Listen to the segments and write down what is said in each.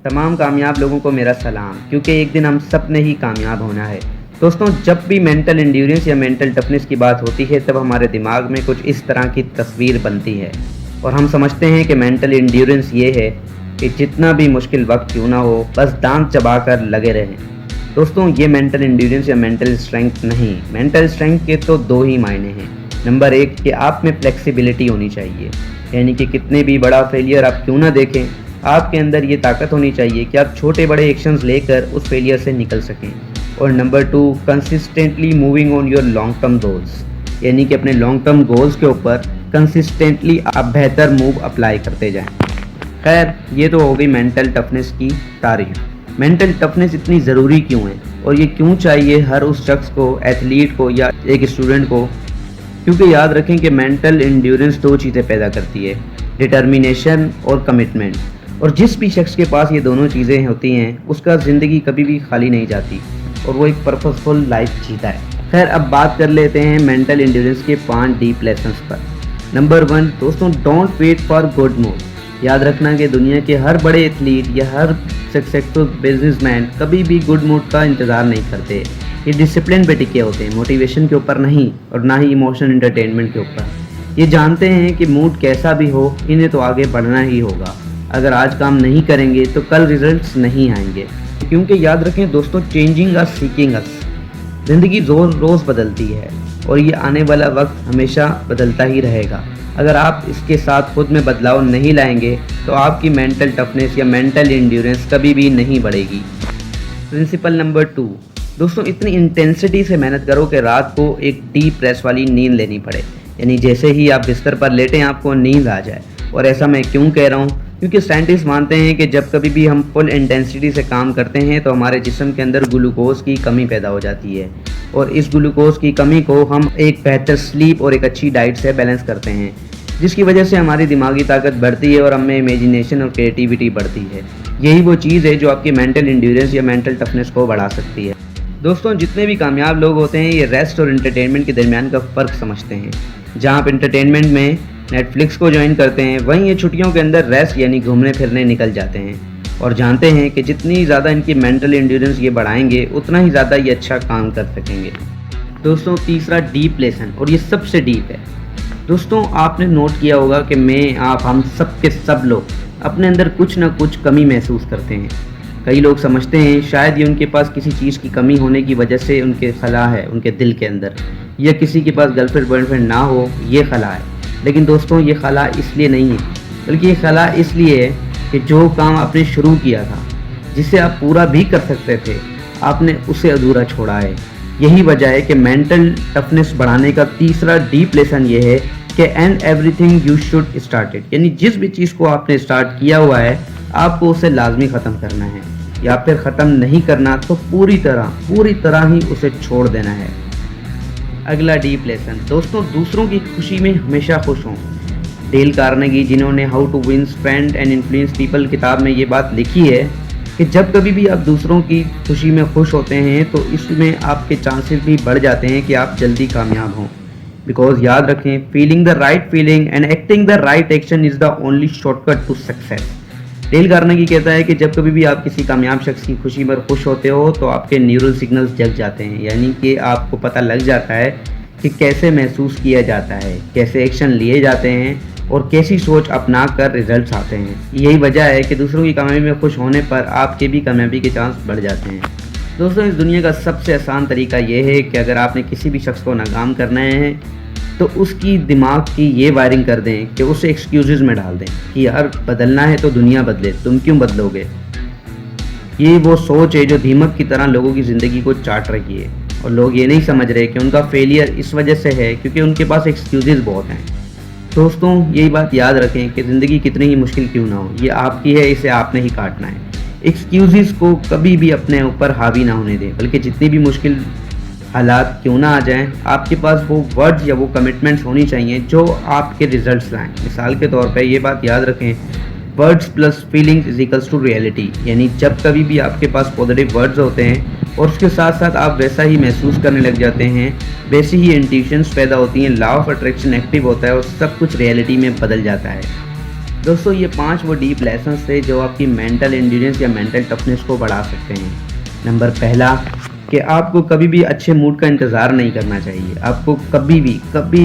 तमाम कामयाब लोगों को मेरा सलाम, क्योंकि एक दिन हम सब ने ही कामयाब होना है। दोस्तों, जब भी मेंटल एंड्योरेंस या मेंटल टफनेस की बात होती है तब हमारे दिमाग में कुछ इस तरह की तस्वीर बनती है और हम समझते हैं कि मेंटल एंड्योरेंस ये है कि जितना भी मुश्किल वक्त क्यों ना हो, बस दांत चबाकर लगे रहें। दोस्तों, ये मेंटल एंड्योरेंस या मेंटल स्ट्रेंथ नहीं। मेंटल स्ट्रेंथ के तो दो ही मायने हैं। नंबर एक कि आप में फ्लेक्सिबिलिटी होनी चाहिए, यानी कि कितने भी बड़ा फेलियर आप क्यों ना देखें, आपके अंदर ये ताकत होनी चाहिए कि आप छोटे बड़े एक्शंस लेकर उस फेलियर से निकल सकें। और number two, consistently moving on your long term goals, यानी कि अपने लॉन्ग टर्म गोल्स के ऊपर कंसिस्टेंटली आप बेहतर मूव अप्लाई करते जाएं। खैर, ये तो हो गई मेंटल टफनेस की तारीफ। मेंटल टफनेस इतनी ज़रूरी क्यों है और ये क्यों चाहिए हर उस शख्स को, एथलीट को या एक स्टूडेंट को? क्योंकि याद रखें कि मेंटल एंड्योरेंस दो चीज़ें पैदा करती है, डिटर्मिनेशन और कमिटमेंट। और जिस भी शख्स के पास ये दोनों चीज़ें होती हैं उसका ज़िंदगी कभी भी खाली नहीं जाती और वो एक पर्पसफुल लाइफ जीता है। खैर, अब बात कर लेते हैं मेंटल एंड्योरेंस के 5 डीप लेसन्स पर। नंबर 1, दोस्तों, don't wait for good mood. याद रखना कि दुनिया के हर बड़े एथलीट या हर सक्सेसफुल बिजनेसमैन कभी भी गुड मूड का इंतज़ार नहीं करते। ये डिसिप्लिन पे टिके होते हैं, मोटिवेशन के ऊपर नहीं और ना ही इमोशनल एंटरटेनमेंट के ऊपर। ये जानते हैं कि मूड कैसा भी हो, इन्हें तो आगे बढ़ना ही होगा। अगर आज काम नहीं करेंगे तो कल रिजल्ट्स नहीं आएंगे। क्योंकि याद रखें दोस्तों, चेंजिंग अस सीकिंग अस। ज़िंदगी रोज़ रोज़ बदलती है और ये आने वाला वक्त हमेशा बदलता ही रहेगा। अगर आप इसके साथ खुद में बदलाव नहीं लाएंगे तो आपकी मेंटल टफनेस या मेंटल एंड्योरेंस कभी भी नहीं बढ़ेगी। प्रिंसिपल नंबर 2, दोस्तों, इतनी इंटेंसिटी से मेहनत करो कि रात को एक डीप प्रेस वाली नींद लेनी पड़े, यानी जैसे ही आप बिस्तर पर लेटें आपको नींद आ जाए। और ऐसा मैं क्यों कह रहा हूँ? क्योंकि साइंटिस्ट मानते हैं कि जब कभी भी हम फुल इंटेंसिटी से काम करते हैं तो हमारे जिस्म के अंदर ग्लूकोज की कमी पैदा हो जाती है और इस ग्लूकोज की कमी को हम एक बेहतर स्लीप और एक अच्छी डाइट से बैलेंस करते हैं, जिसकी वजह से हमारी दिमागी ताकत बढ़ती है और हमें इमेजिनेशन और क्रिएटिविटी बढ़ती है। यही वो चीज़ है जो आपकी मेंटल एंड्योरेंस या मेंटल टफनेस को बढ़ा सकती है। दोस्तों, जितने भी कामयाब लोग होते हैं ये रेस्ट और एंटरटेनमेंट के दरमियान का फ़र्क समझते हैं। जहाँ आप एंटरटेनमेंट में नेटफ्लिक्स को ज्वाइन करते हैं, वहीं ये छुट्टियों के अंदर रेस्ट यानी घूमने फिरने निकल जाते हैं और जानते हैं कि जितनी ज़्यादा इनकी मेंटल एंड्योरेंस ये बढ़ाएंगे उतना ही ज़्यादा ये अच्छा काम कर सकेंगे। दोस्तों, तीसरा डीप लेसन, और ये सबसे डीप है। दोस्तों, आपने नोट किया होगा कि मैं, आप, हम सब के सब लोग अपने अंदर कुछ ना कुछ कमी महसूस करते हैं। कई लोग समझते हैं शायद ये उनके पास किसी चीज़ की कमी होने की वजह से उनके खला है उनके दिल के अंदर, या किसी के पास गर्लफ्रेंड बॉयफ्रेंड ना हो ये खला है। लेकिन दोस्तों, ये खला इसलिए नहीं है, बल्कि ये खला इसलिए है कि जो काम आपने शुरू किया था, जिसे आप पूरा भी कर सकते थे, आपने उसे अधूरा छोड़ा है। यही वजह है कि मेंटल टफनेस बढ़ाने का तीसरा डीप लेसन ये है कि and everything you should started, यानी जिस भी चीज़ को आपने स्टार्ट किया हुआ है आपको उसे लाजमी ख़त्म करना है, या फिर ख़त्म नहीं करना तो पूरी तरह ही उसे छोड़ देना है। अगला डीप लेसन, दोस्तों, दूसरों की खुशी में हमेशा खुश हों। डेल कार्नेगी, जिन्होंने how to win friend and influence people किताब में ये बात लिखी है कि जब कभी भी आप दूसरों की खुशी में खुश होते हैं तो इसमें आपके चांसेस भी बढ़ जाते हैं कि आप जल्दी कामयाब हों। बिकॉज याद रखें, feeling the right feeling and acting the right action is the only shortcut to success. Dale Carnegie कहता है कि जब कभी भी आप किसी कामयाब शख्स की खुशी में खुश होते हो तो आपके न्यूरल सिग्नल्स जग जाते हैं, यानी कि आपको पता लग जाता है कि कैसे महसूस किया जाता है, कैसे एक्शन लिए जाते हैं और कैसी सोच अपना कर रिजल्ट्स आते हैं। यही वजह है कि दूसरों की कामयाबी में खुश होने पर आपके भी कामयाबी के चांस बढ़ जाते हैं। दोस्तों, इस दुनिया का सबसे आसान तरीका ये है कि अगर आपने किसी भी शख्स को नाकाम करना है तो उसकी दिमाग की ये वायरिंग कर दें कि उसे एक्सक्यूज़ में डाल दें कि यार बदलना है तो दुनिया बदले, तुम क्यों बदलोगे। ये वो सोच है जो दीमक की तरह लोगों की ज़िंदगी को चाट रही है और लोग ये नहीं समझ रहे कि उनका फेलियर इस वजह से है क्योंकि उनके पास एक्सक्यूज़ बहुत हैं। दोस्तों, यही बात याद रखें कि ज़िंदगी कितनी ही मुश्किल क्यों ना हो, ये आपकी है, इसे आपने ही काटना है। एक्सक्यूज़ को कभी भी अपने ऊपर हावी ना होने दें, बल्कि जितनी भी मुश्किल हालात क्यों ना आ जाएं, आपके पास वो वर्ड्स या वो कमिटमेंट्स होनी चाहिए जो आपके रिजल्ट्स लाएं। मिसाल के तौर पे ये बात याद रखें, words plus feelings is equals to reality, यानी जब कभी भी आपके पास पॉजिटिव वर्ड्स होते हैं और उसके साथ साथ आप वैसा ही महसूस करने लग जाते हैं, वैसी ही इंट्यूशंस पैदा होती हैं, लॉ ऑफ अट्रैक्शन एक्टिव होता है और सब कुछ रियलिटी में बदल जाता है। दोस्तों ये 5 वो डीप लेसन्स थे जो आपकी मेंटल एंड्योरेंस या मेंटल टफनेस को बढ़ा सकते हैं। नंबर पहला कि आपको कभी भी अच्छे मूड का इंतज़ार नहीं करना चाहिए। आपको कभी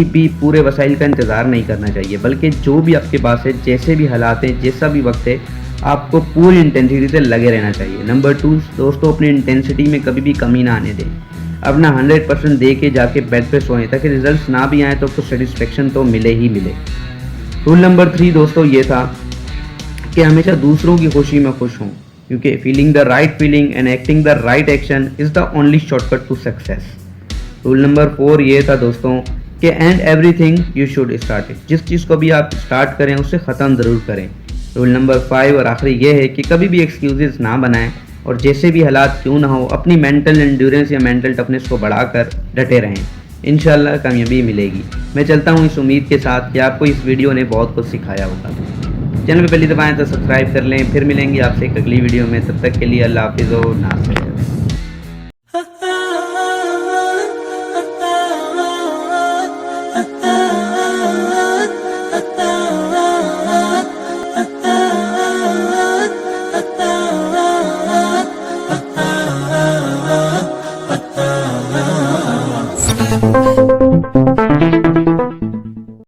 भी पूरे वसाइल का इंतज़ार नहीं करना चाहिए, बल्कि जो भी आपके पास है, जैसे भी हालात हैं, जैसा भी वक्त है, आपको पूरी इंटेंसिटी से लगे रहना चाहिए। नंबर 2 दोस्तों, अपनी इंटेंसिटी में कभी भी कमी ना आने दें। अपना 100% दे के जाके बेड पे सोएं, ताकि रिजल्ट्स ना भी आए तो आपको सेटिस्फेक्शन तो मिले ही मिले। रूल नंबर 3 दोस्तों ये था कि हमेशा दूसरों की खुशी में खुश हों, क्योंकि feeling the right feeling and acting the right action is the only shortcut to success. Rule number 4 ये था दोस्तों कि and everything you should start it. जिस चीज़ को भी आप स्टार्ट करें उसे ख़त्म ज़रूर करें। रूल नंबर 5 और आखिरी ये है कि कभी भी एक्सक्यूजेस ना बनाएं, और जैसे भी हालात क्यों ना हो, अपनी मेंटल एंड्योरेंस या मेंटल टफनेस को बढ़ाकर डटे रहें। इंशाल्लाह कामयाबी मिलेगी। मैं चलता हूँ इस उम्मीद के साथ कि आपको इस वीडियो ने बहुत कुछ सिखाया होगा। चैनल पे पहली दफ़ा आएँ तो सब्सक्राइब कर लें। फिर मिलेंगे आपसे एक अगली वीडियो में, तब तक के लिए अल्लाह हाफिज़ व नासिर।